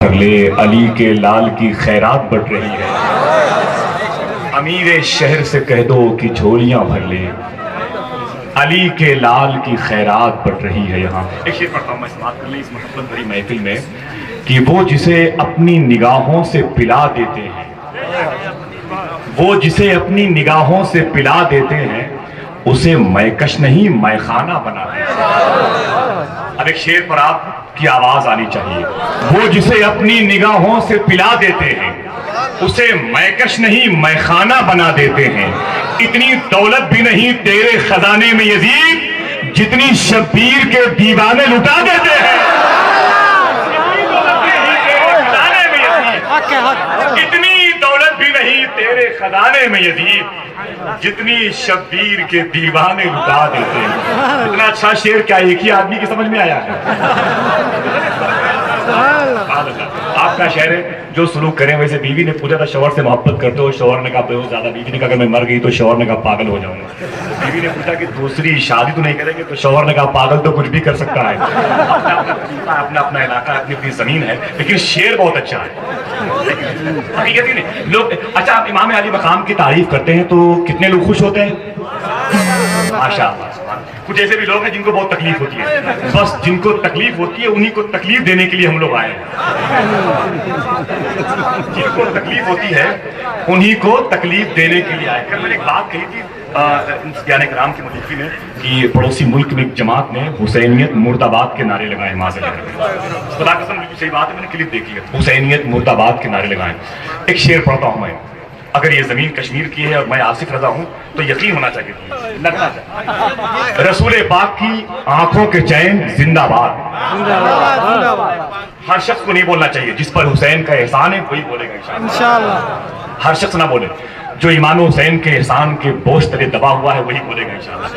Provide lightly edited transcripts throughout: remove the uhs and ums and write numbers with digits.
ले अली के लाल की खैरात बढ़ रही है। अमीर शहर से कह दो कि झोलियां भर ले, अली के लाल की खैरात बढ़ रही है। यहाँ एक शेर पढ़ता हूँ मैं समाप्त कर ले इस मोहब्बत भरी महफिल में कि वो जिसे अपनी निगाहों से पिला देते हैं, वो जिसे अपनी निगाहों से पिला देते हैं, उसे मैकश नहीं मैखाना बना देते हैं। अब एक शेर पर आपकी आवाज आनी चाहिए। वो जिसे अपनी निगाहों से पिला देते हैं, उसे मैकश नहीं मैखाना बना देते हैं। इतनी दौलत भी नहीं तेरे खजाने में यजीद, जितनी शब्बीर के दीवाने लुटा देते हैं। इतनी दौलत भी नहीं तेरे खजाने में यजीद, जितनी शब्बीर के दीवाने लुटा देते हैं। इतना अच्छा शेर क्या एक ही आदमी की समझ में आया है? आपका शेर है जो सलूक करें वैसे। बीवी ने पूछा था शौहर से मोहब्बत करते हो? शौहर ने कहा बहुत ज्यादा। बीवी ने कहा अगर मैं मर गई तो शौहर ने कहा पागल हो जाऊंगा। बीवी ने पूछा कि दूसरी शादी तो नहीं करेंगे? तो शौहर ने कहा पागल तो कुछ भी कर सकता है। अपना अपना तरीका, अपना अपना इलाका, अपनी अपनी जमीन है, लेकिन शेर बहुत अच्छा है। हकीकत ही नहीं लोग। अच्छा, आप इमाम अली मकाम की तारीफ करते हैं तो कितने लोग खुश होते हैं? माशाअल्लाह। कुछ ऐसे भी लोग हैं जिनको बहुत तकलीफ होती है। बस जिनको तकलीफ होती है उन्हीं को तकलीफ देने के लिए हम लोग आए हैं। जिनको तकलीफ होती है उन्हीं को तकलीफ देने के लिए आए। कल मैंने एक बात कही थी कराम की मुल्की में कि पड़ोसी मुल्क में एक जमात ने हुसैनियत मुर्दाबाद के नारे लगाए। खुदा कसम बिल्कुल सही बात है, मैंने क्लिप देखी है। हुसैनियत मुर्दाबाद के नारे लगाए। एक शेर पढ़ता हूं मैं। अगर ये जमीन कश्मीर की है और मैं आसिफ रजा हूं तो यकीन होना चाहिए, लगना चाहिए। रसूल पाक की आंखों के चैन जिंदाबाद। हर शख्स को नहीं बोलना चाहिए। जिस पर हुसैन का एहसान है वही बोलेगा इंशाअल्लाह। हर शख्स ना बोले। जो इमाम हुसैन के एहसान के बोझ तले दबा हुआ है वही बोलेगा इंशाअल्लाह।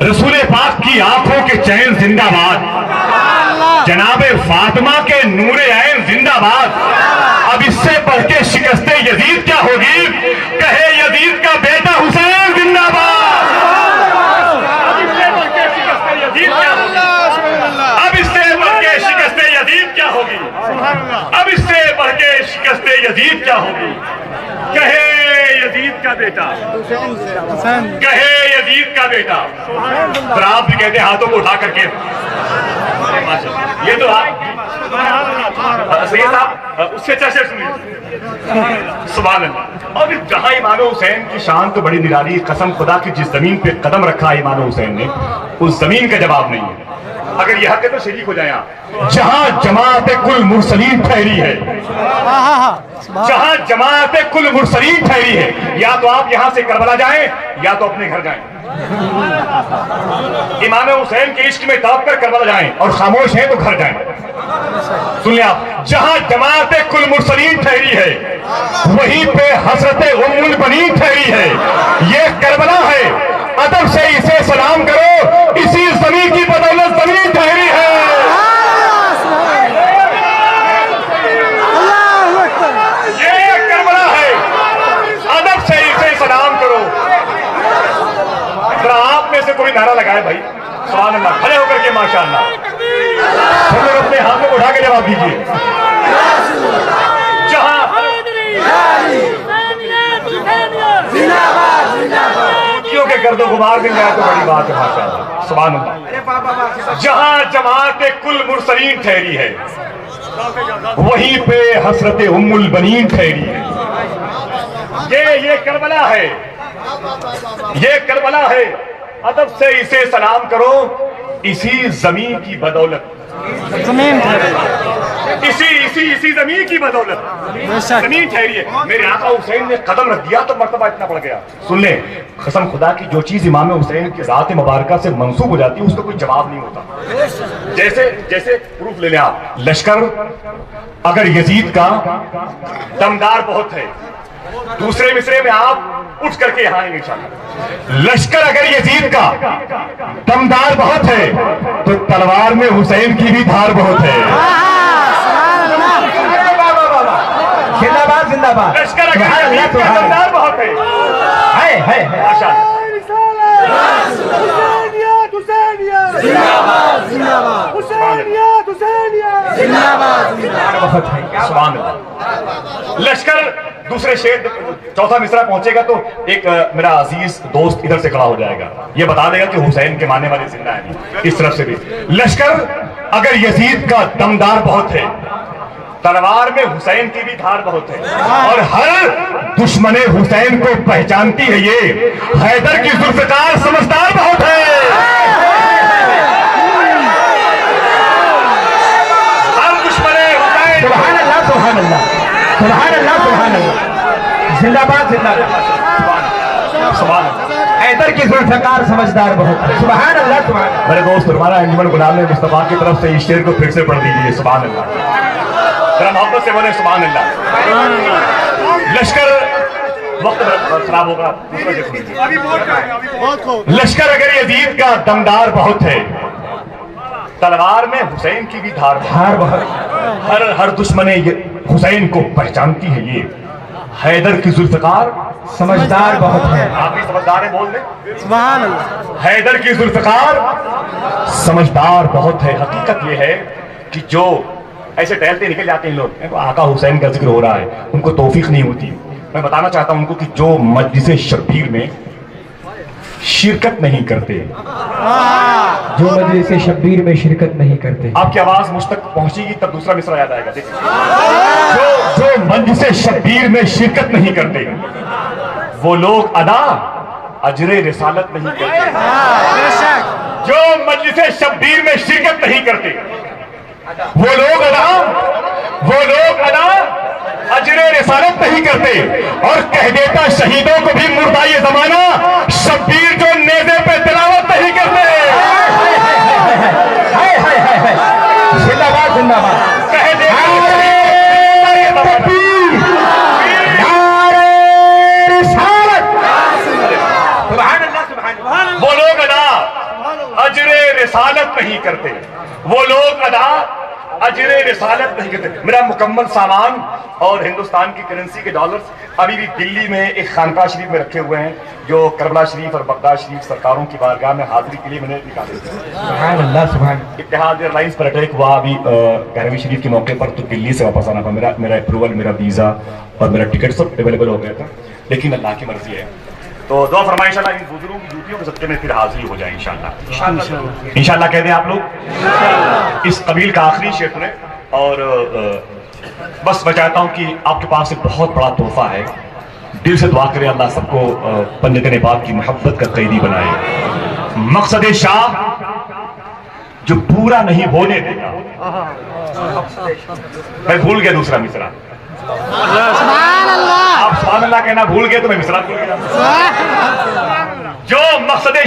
रसूल पाक की आंखों के चैन जिंदाबाद, जनाबे फातिमा के नूरे ऐन जिंदाबाद। अब इससे बढ़ के शिकस्ते यजीद क्या होगी? कहे यजीद का बेटा हुसैन जिंदाबाद। अब इससे बढ़ के शिकस्ते यजीद क्या होगी? अब इससे बढ़ के शिकस्ते यजीद क्या होगी? अब इससे बढ़ के शिकस्ते यजीद क्या होगी? कहे यजीद का बेटा, कहे यजीद का बेटा। फिर आप भी कहते हाथों को उठा करके। ये तो सही साहब उससे अच्छा शेर सुनिए। सुभान अल्लाह। और जहां इमाम हुसैन की शान तो बड़ी निराली, कसम खुदा की जिस जमीन पे कदम रखा है इमाम हुसैन ने, उस जमीन का जवाब नहीं है। अगर यह हक है तो शरीक हो जाए आप। जहां जमात कुल मुरसलीन ठहरी है, जहां जमात कुल मुरसलीन ठहरी है, या तो आप यहां से करबला जाएं या तो अपने घर जाएं। इमाम हुसैन के इश्क में तड़प कर करबला जाएं और खामोश हैं तो घर जाएं। सुन लिया आप। जहां जमात कुल मुरसलीन ठहरी है, वहीं पे हसरत उम्मुल बनीन ठहरी है। ये करबला है, अदब से इसे सलाम करो। इसी जमीन की बदौलत जमीन ठहरी है। ये करबला है, अदब से इसे सलाम करो। जरा आप में से कोई नारा लगाए भाई। सुभान अल्लाह। खड़े होकर के माशाअल्लाह सब लोग अपने हाथों को उठा के जवाब दीजिए। जहां के गर्दों को मार देंगे तो बड़ी बात है माशाअल्लाह। सुभान अल्लाह। जहां जमात कुल मुरसलीन ठहरी है, वहीं पे हसरत उम्मुल बनीन ठहरी है। ये करबला है, ये करबला है। अदब से इसे सलाम करो। इसी जमीन की बदौलत, इसी जमीन की बदौलत जमीन ठहरी है। मेरे आका हुसैन ने कदम रख दिया तो मर्तबा इतना बढ़ गया। सुन ले, कसम खुदा की जो चीज इमाम हुसैन की जात मुबारका से मंसूब हो जाती है उसका कोई जवाब नहीं होता। जैसे प्रूफ ले लें आप। लश्कर अगर यजीद का दमदार बहुत है, दूसरे मिसरे में आप उठ करके यहाँ आएंगे इंशाअल्लाह। लश्कर अगर यजीद का दमदार बहुत है तो तलवार में हुसैन की भी धार बहुत है। जिंदाबाद जिंदाबाद। लश्कर अगर यजीद का दमदार बहुत है माशाअल्लाह। जिंदाबाद जिंदाबाद। बहुत है। सुभान अल्लाह। लश्कर दूसरे शेर चौथा मिसरा पहुंचेगा तो एक मेरा अजीज दोस्त इधर से खड़ा हो जाएगा, ये बता देगा कि हुसैन के मानने वाले जिंदा है। इस तरफ से भी लश्कर, अगर यजीद का दमदार बहुत है, तलवार में हुसैन की भी धार बहुत है, और हर दुश्मने हुसैन को पहचानती है ये, हैदर की जुल्फकार समझदार बहुत है। हर दुश्मने हुसैन, सुभान अल्लाह सुभान अल्लाह सुभान अल्लाह सुभान अल्लाह, जिंदाबाद जिंदाबाद। सुभान अल्लाह। हैदर की जुल्फकार समझदार बहुत है। सुभान अल्लाह सुभान अल्लाह। मेरे दोस्त हमारा अंजुमन गुलाम मुस्तफा की तरफ से इस शेर को फिर से पढ़ दीजिए। सुभान अल्लाह, जरा मोहब्बत से बोले सुभान अल्लाह। लश्कर, वक्त खराब होगा, लश्कर अगर यजीद का दमदार बहुत है, तलवार में हुसैन की भी धार बहुत, हर दुश्मने हुसैन को पहचानती है ये, हैदर की जुल्फकार समझदार बहुत है। आप भी समझदार हैं, बोल दे सुभान अल्लाह। हैदर की जुल्फकार समझदार बहुत है। हकीकत ये है कि जो ऐसे टहलते निकल जाते हैं लोग, आका हुसैन का जिक्र हो रहा है, उनको तौफीक नहीं होती। मैं बताना चाहता हूं उनको कि जो मजलिस शब्बीर में शिरकत नहीं करते, जो मजलिस शब्बीर में शिरकत नहीं करते, आपकी आवाज मुझ तक पहुंचेगी तब दूसरा मिसरा याद आएगा। देखिए, जो मजलिस शब्बीर में शिरकत नहीं करते, वो लोग अदा अजरे रिसालत नहीं करते। जो मजलिस शब्बीर में शिरकत नहीं करते, वो लोग अदा अजरे रिसालत नहीं करते। और कह देता शहीदों को भी मुर्दा ये जमाना, शब्बीर जो नेज़े पे तिलावत नहीं करते। जिंदाबाद जिंदाबाद। कह देता वो लोग अदा अजरे रिसालत नहीं करते, वो लोग अदा अजरे रिसालत नहीं करते। मेरा मुकम्मल सामान और हिंदुस्तान की करेंसी के डॉलर्स अभी भी दिल्ली में एक खानका शरीफ में रखे हुए हैं, जो करबला शरीफ और बगदाद शरीफ सरकारों की बारगाह में हाजिरी के लिए मैंने निकाले थे। सुभान अल्लाह सुभान। इत्तेहाद एयरलाइंस पर अटैक हुआ अभी गहरवी शरीफ के मौके पर, तो दिल्ली से वापस आना पड़ा। मेरा अप्रूवल, मेरा वीज़ा और मेरा टिकट सब अवेलेबल हो गया था, लेकिन अल्लाह की मर्जी है। तो दुआ फरमाएं इंशाल्लाह इन बुजुर्गों की ड्यूटियों के सदक़े में फिर हाजिरी हो जाए इंशाल्लाह। इंशाल्लाह कह दें आप लोग। इस कबील का आखिरी शेर सुने, और बस मैं चाहता हूं कि आपके पास एक बहुत बड़ा तोहफा है। दिल से दुआ करें अल्लाह सबको पंडित नेपाल की मोहब्बत का कैदी बनाए। मकसद शाह जो पूरा नहीं होने देगा, मैं भूल गया दूसरा मिसरा। आप सुभान अल्लाह कहना भूल गए तो मैं मिसरा भूल गया। जो मकसद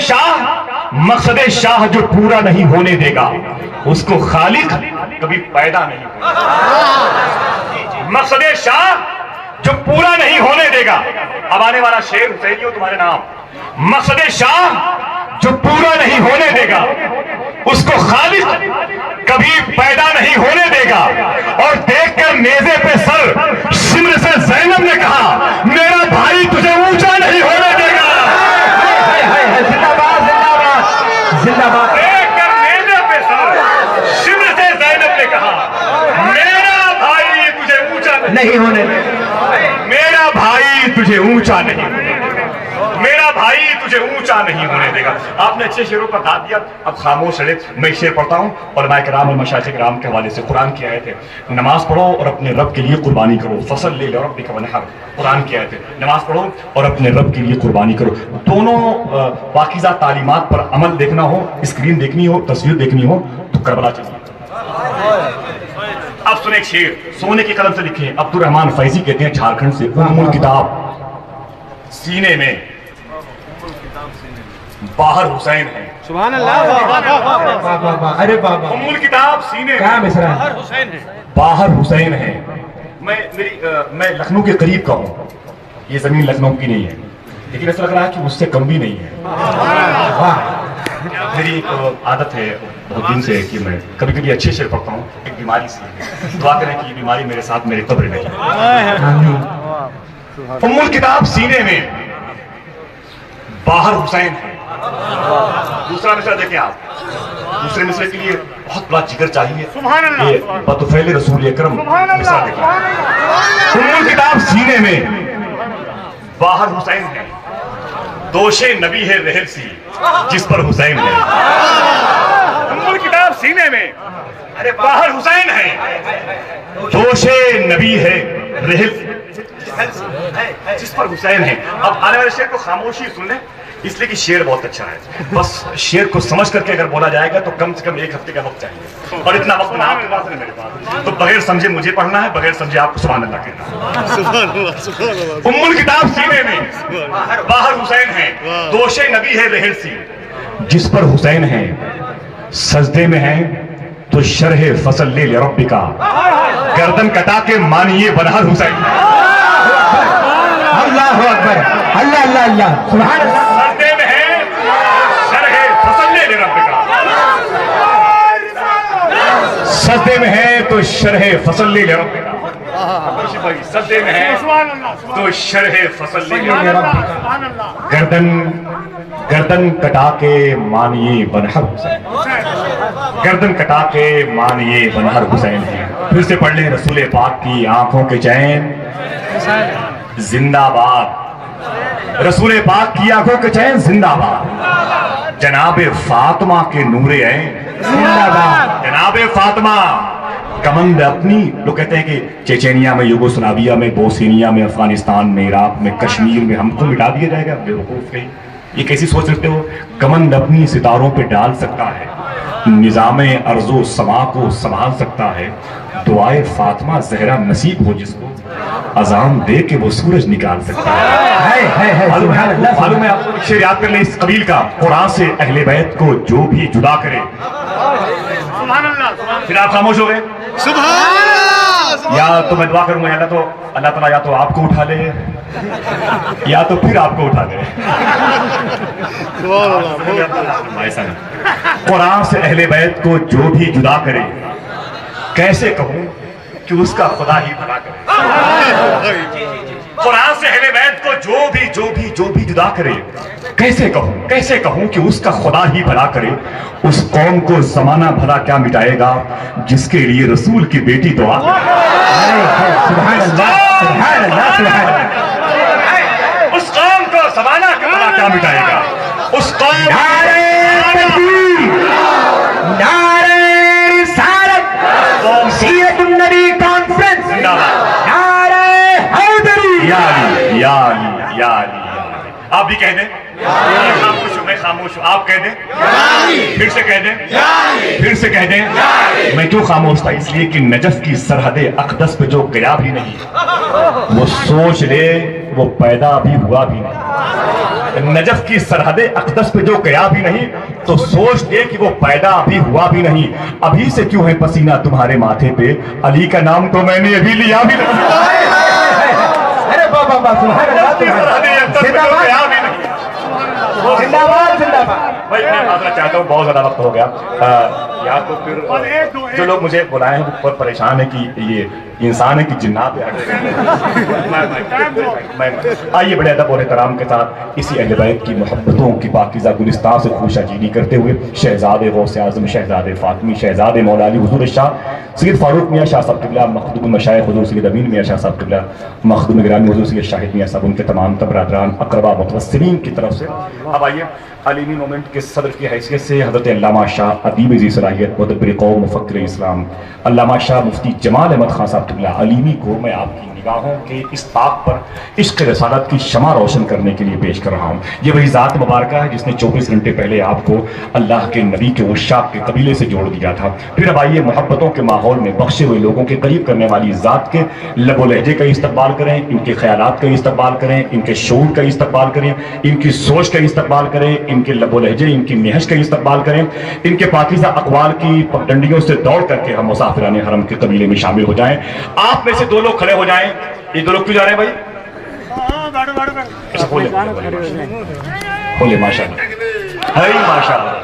शाह जो पूरा नहीं होने देगा, उसको खालिक कभी पैदा नहीं होगा। मकसद शाह जो पूरा नहीं होने देगा। अब आने वाला शेर हुसैनियों तुम्हारे नाम। मकसद शाह जो पूरा नहीं होने देगा, उसको खालिक कभी पैदा नहीं होने देगा। और देखकर नेज़े पे सर सिमर से ज़ैनब ने कहा, मेरा भाई तुझे ऊंचा नहीं होने देगा। जिंदाबाद जिंदाबाद जिंदाबाद। देखकर नेज़े पे सर सिमर से ज़ैनब ने कहा, मेरा भाई तुझे ऊंचा नहीं होने देगा। मेरा भाई तुझे ऊंचा नहीं होने देगा। मेरा भाई तुझे ऊंचा नहीं होने देगा। आपने अच्छे शेरों पर दाद दिया, अब खामोश रहे। मैं शेर पढ़ता हूँ और माए कराम और मशाइख कराम के हवाले से कुरान की आयत है। नमाज पढ़ो और अपने रब के लिए कुर्बानी करो। फसल ले लो रब्बिका वनहर, कुरान की आयत है। नमाज पढ़ो और अपने रब के लिए कुर्बानी करो। दोनों पाकीज़ा तालीमात पर अमल देखना हो, स्क्रीन देखनी हो, तस्वीर देखनी हो तो करबला चलिए। अब सुने एक शेर, सोने की कलम से लिखे, अब्दुल रहमान फैजी कहते हैं झारखंड से। उम्मुल किताब सीने में, बाहर हुसैन है। सुभान अल्लाह। अरे बाबा, उम्मुल किताब सीने क्या मिसरा है? बाहर हुसैन है। मैं लखनऊ के करीब का हूँ, ये जमीन लखनऊ की नहीं है, लेकिन ऐसा लग रहा है कि उससे कम भी नहीं है। मेरी एक आदत है बहुत दिन से कि मैं कभी कभी अच्छे शेर पढ़ता हूँ। एक बीमारी से है, दुआ करें कि ये बीमारी मेरे साथ मेरे कब्र में जाए। उम्मुल किताब सीने में, बाहर हुसैन है। दूसरा मिसरा देखें आप। दूसरे मिसरे के लिए बहुत बड़ा जिगर चाहिए। सुभान अल्लाह, ये बतफैल रसूल अकरम मिसरा देखिए। उम्मुल किताब सीने में, बाहर हुसैन है, दोशे नबी है रहल सी जिस पर हुसैन है। उम्मुल किताब सीने में, अरे बाहर हुसैन है, दोशे नबी है रहल जिस पर हुसैन है। अब आने वाले शेर को खामोशी सुन लें, इसलिए कि शेर बहुत अच्छा है। बस शेर को समझ करके अगर बोला जाएगा तो कम से कम 1 हफ्ते का वक्त चाहिए, और इतना वक्त ना आपके पास है मेरे पास। तो बगैर समझे मुझे पढ़ना है, बगैर समझे आपको सुभान अल्लाह कहना। उम्मुल किताब सीने में, बाहर हुसैन है, दोशे नबी है रहल सी जिस पर हुसैन है। सजदे में है तो शरह फसल ले रब्बिका, गर्दन कटा के मानिए बनहर हुसैन। अल्लाह अकबर, अल्लाह अल्लाह अल्लाह, सुभान अल्लाह। सजदे में है, शरह फसल ले रब्बिका, सजदे में है तो शरह फसल ले रब्बिका। सजदे में है तो शरह फसल ले रब्बिका, गर्दन कटा के मानिए बनहर हुसैन, गर्दन कटा के मानिए बनहर हुसैन है। फिर से पढ़ लें रसूल पाक की आंखों के चैन जिंदाबाद, रसूल पाक की आंखों के चैन जिंदाबाद, जनाबे फातिमा के नूरे हैं जिंदाबाद, जनाबे फातिमा कमंद अपनी। लोग कहते हैं कि चेचेनिया में, युगोस्लाविया में, बोस्निया में, अफगानिस्तान में, इराक में, कश्मीर में हमको मिटा दिया जाएगा। बेवकूफ कहीं, ये कैसी सोच रखते हो? कमंद अपनी सितारों पे डाल सकता है, निजामे अर्जो समा को संभाल सकता है। दुआए फातिमा जहरा नसीब हो जिसको, अजान दे के वो सूरज निकाल सकता है। मालूम है आपको? शेर याद कर ले इस कबील का, कुरान से अहले बैत को जो भी जुदा करे। फिर आप खामोश हो गए। या तो मैं दुआ करूंगा, या तो अल्लाह ताला या तो आपको उठा ले या तो फिर आपको उठा ले। ऐसा नहीं। कुरान से अहले बैत को जो भी जुदा करे, कैसे कहूं कि उसका खुदा ही भला करे। कुरान से अहले बैत को जो भी जुदा करे, कैसे कहूं कि उसका खुदा ही भला करे। उस कौम को जमाना भला क्या मिटाएगा जिसके लिए रसूल की बेटी दुआ करे। सुभान अल्लाह, सुभान अल्लाह, सुभान अल्लाह। उस कौम को जमाना का भला क्या मिटाएगा, उस कौम नबी कॉन्फ्रेंस, आप भी कह दें। मैं खामोश हूं, आप कह दें। फिर से कह दें, फिर से कह दें। मैं क्यों खामोश था? इसलिए कि नजफ की सरहदे अकदस पे जो गया भी नहीं, वो सोच ले वो पैदा भी हुआ भी नहीं। नजफ की सरहदे अकदस पे जो गया भी नहीं, तो सोच ले कि वो पैदा अभी हुआ भी नहीं। अभी से क्यों है पसीना तुम्हारे माथे पे, अली का नाम तो मैंने अभी लिया भी नहीं। अरे बाबा, सुभान अल्लाह, जिंदाबाद जिंदाबाद। भाई मैं माजरा चाहता हूँ, बहुत ज्यादा वक्त हो गया। या तो फिर जो लोग मुझे बुलाए हैं वो बहुत परेशान है कि ये इंसान है कि जिन्नात है। आइए बड़े अदब और एहतराम के साथ इसी अहले बैत की मोहब्बतों की पाकीज़ा गुलिस्तान से खूशाजीनी करते हुए शहजादे गौसे आज़म, शहजादे फातिमी, शहजादे मौला अली हुजूर शाह सैयद फारूक मियाँ शाह साहब क़िबला, मखदूम मशाइख हुजूर सैयद अमीन मियाँ शाह साहब क़िबला, मखदूम गिरामी हुजूर सैयद शाहिद मियाँ साहब, उनके तमाम तबरातरान अक़रबा मुतवस्सिलीन की तरफ से। अब आइए अलीमी मोमेंट के सदर की हैसियत से हज़रत अल्लामा शाह अदीब ज़ी सलाहियत मुदब्बिर कौम मुफ़क्किर इस्लाम अल्लामा शाह मुफ्ती जमाल अहमद खान साहब क़िबला अलीमी को मैं आपकी निगाहों के इस ताक पर इश्क़ रसालत की शमा रोशन करने के लिए पेश कर रहा हूँ। ये वही ज़ात मुबारक है जिसने 24 घंटे पहले आपको अल्लाह के नबी के उशाक के कबीले से जोड़ दिया था। फिर अब आइए मोहब्बतों के माहौल में बख्शे हुए लोगों के करीब करने वाली ज़ात के लबो लहजे का इस्तकबाल करें, इनके ख्यालात का इस्तकबाल करें, इनके शऊर का इस्तकबाल करें, इनकी सोच का इस्तकबाल करें, इनके लबो लहजे, इनकी निहश का इस्तकबाल करें, इनके पाकीज़ा अक़वाल की पगडंडियों से दौड़ करके हम मुसाफिराने हरम के कबीले में शामिल हो जाएं। आप में से 2 लोग खड़े हो जाएं। ये 2 लोग क्यों जा रहे हैं भाई? बोले माशाअल्लाह, है माशाअल्लाह।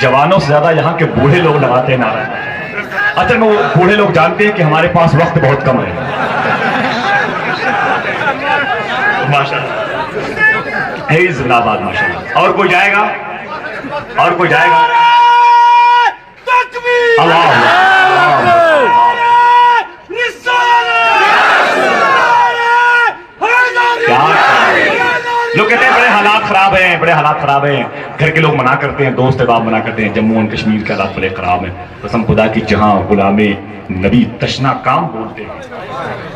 जवानों से ज्यादा यहाँ के बूढ़े लोग लगाते हैं नारा। असल में वो बूढ़े लोग जानते हैं कि हमारे पास वक्त बहुत कम है। माशाअल्लाह, है जिंदाबाद माशाअल्लाह। और कोई जाएगा? और कोई जाएगा? लोग कहते हैं बड़े हालात खराब हैं, बड़े हालात खराब हैं। घर के लोग मना करते हैं, दोस्त अहबाब मना करते हैं, जम्मू एंड कश्मीर के हालात बड़े खराब हैं। कसम खुदा की जहां गुलामे नबी तशना काम बोलते हैं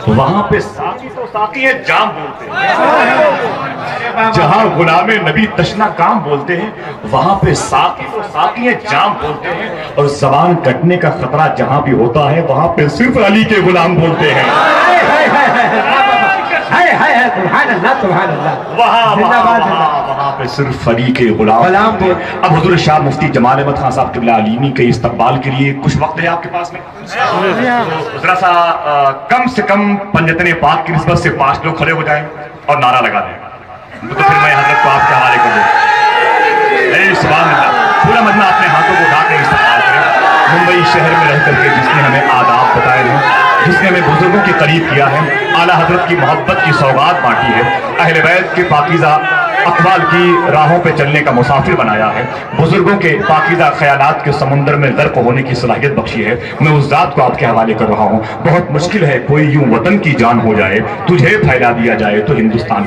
वहां पे साकी तो साकी है जाम बोलते हैं। जहां गुलामे नबी तशना काम बोलते हैं वहां पे साकी तो साकी है जाम बोलते हैं। और जबान कटने का खतरा जहां भी होता है वहां पे सिर्फ अली के गुलाम बोलते हैं। वहां पे सिर्फ अली के गुलाम। अब हुजूर शाह मुफ्ती जमाल अहमद खान साहब क़िबला अलीमी के इस्तकबाल के लिए कुछ वक्त है आपके पास में? तो जरा सा कम से कम पंजतने पाक की निस्बत से 5 लोग खड़े हो जाएं और नारा लगा दें, तो फिर मैं हजरत को आपके हवाले कर दूं। सुभान अल्लाह। पूरा मजमा अपने हाथों को उठा के इस्तकबाल करें। मुंबई शहर में रह करके जिसने हमें आदाब बताए हैं, जिसने हमें बुजुर्गों के करीब किया है, आला हजरत की मोहब्बत की सौगात बांटी है, अहले बैत के पाकीज़ा अक़वाल की राहों पे चलने का मुसाफिर बनाया है, बुजुर्गों के पाकीज़ा ख्यालात के समुंदर में गर्क होने की सलाहियत बख्शी है, मैं उस ज़ात को आपके हवाले कर रहा हूँ। बहुत मुश्किल है कोई यूं वतन की जान हो जाए, तुझे फैला दिया जाए तो हिंदुस्तान।